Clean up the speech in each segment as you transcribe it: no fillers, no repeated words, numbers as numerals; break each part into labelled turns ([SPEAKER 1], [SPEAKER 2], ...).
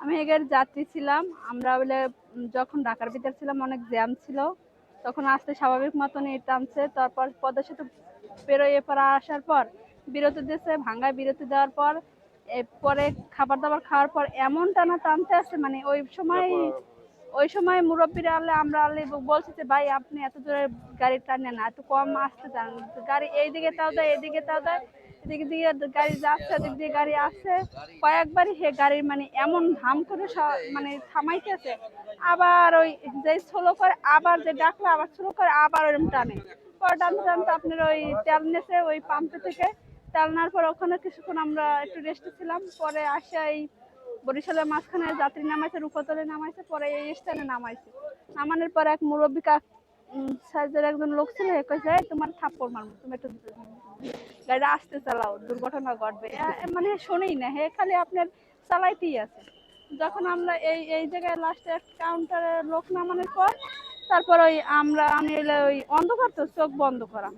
[SPEAKER 1] আমি এগের যাত্রী ছিলাম। আমরা বলে যখন ঢাকার ভিতর ছিলাম অনেক জ্যাম ছিল, তখন আসতে স্বাভাবিক মতনই টানছে। তারপর পদ্মা সেতু পেরোয় এপারে আসার পর বিরতি দিয়েছে, ভাঙ্গায় বিরতি দেওয়ার পর এরপরে খাবার দাবার খাওয়ার পর এমন টানা টানতে আসছে, মানে ওই সময় মুরব্বীরা আমরা বলছি যে ভাই আপনি এত জোরে গাড়ি টানেন না, একটু কম আসতে চান, গাড়ি এইদিকে তাও দেয় এদিকে তাও দেয়, এদিকে দিয়ে গাড়ি যাচ্ছে এদিক দিয়ে গাড়ি আসছে। কয়েকবারই হে গাড়ির মানে এমন ধাম করে মানে থামাইতেছে, আবার ওই যে স্লো করে আবার যে ডাকলে আবার স্লো করে আবার ওরকম টানে। পরে টানতে টানতে আপনার ওই তেল নেছে ওই পাম্পে থেকে, তেল নেওয়ার পর ওখানে কিছুক্ষণ আমরা একটু রেস্টে ছিলাম। পরে আসে এই বরিশালের মাঝখানে যাত্রী নামাইছে, রূপতলে নামাইছে, পরে এই স্থানে নামাইছে। নামানোর পর এক মুরব্বী সাইজের একজন লোক ছিল, কইছে তোমার থাপ্পড় মারবো, তুমি একটু গাড়িটা আসতে চালাও, দুর্ঘটনা ঘটবে। মানে শোনেই না, হে খালি আপনার চালাইতেই আছে। যখন আমরা এই এই জায়গায় লাস্টে কাউন্টারে লোক নামানোর পর তারপর আমি এলে ওই অন্ধকার তো চোখ বন্ধ করা,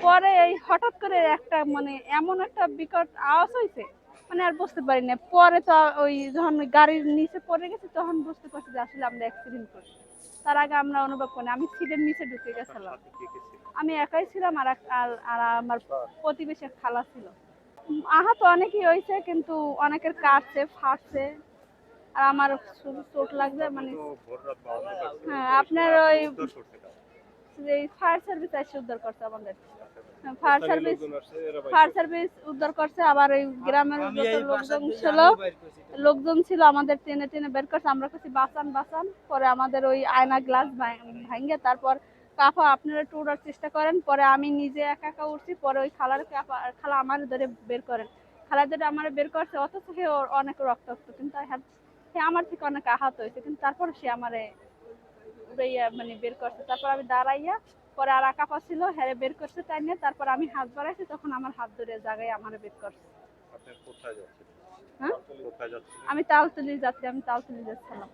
[SPEAKER 1] পরে এই হঠাৎ করে একটা মানে এমন একটা বিকট আওয়াজ হয়েছে, মানে আর বুঝতে পারি না। পরে তো ওই যখন গাড়ির নিচে পড়ে গেছে তখন বুঝতে পারছি যে আসলে আমরা অ্যাক্সিডেন্ট করছি। তার আগে আমরা অনুভব করি, আমি সিটের নিচে ঢুকে গেছিলাম। আমি একাই ছিলাম, আর আমার প্রতিবেশী খালা ছিল। আহত অনেকই হয়েছে, কিন্তু অনেকের কাটছে ফাটছে, আর আমার শুধু চোট লাগছে। মানে হ্যাঁ, আপনার ওই ফায়ার সার্ভিস এসে উদ্ধার করছে আমাদের। ফায়ার সার্ভিস উদ্ধার করছে, আবার ওই গ্রামের যত লোকজন ছিল আমাদের টেনে টেনে বের করছে। আমরা কিছু বাঁচান বাঁচান, পরে আমাদের ওই আয়না গ্লাস ভাঙে তারপর কাফা আপনারা একটু উঠার চেষ্টা করেন। পরে আমি নিজে একা একা উঠছি, পরে ওই খালা আমার ধরে বের করেন, খালা ধরে আমার বের করছে। অথচ সে ওর অনেক রক্তাক্ত, কিন্তু সে আমার থেকে অনেক আহত হয়েছে, কিন্তু তারপর সে আমারে মানে বের করছে। তারপর আমি দাঁড়াইয়া, পরে আর কাপা ছিল হ্যাঁ বের করছে তাই নিয়ে, তারপর আমি হাত বাড়াইছি, তখন আমার হাত ধরে জায়গায় আমার বের করছে। হ্যাঁ, আমি তালতলি যাচ্ছি, আমি তালতলি যাচ্ছিলাম।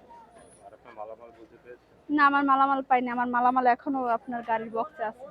[SPEAKER 1] না, আমার মালামাল পাইনি, আমার মালামাল এখনো আপনার গাড়ির বক্সে আছে।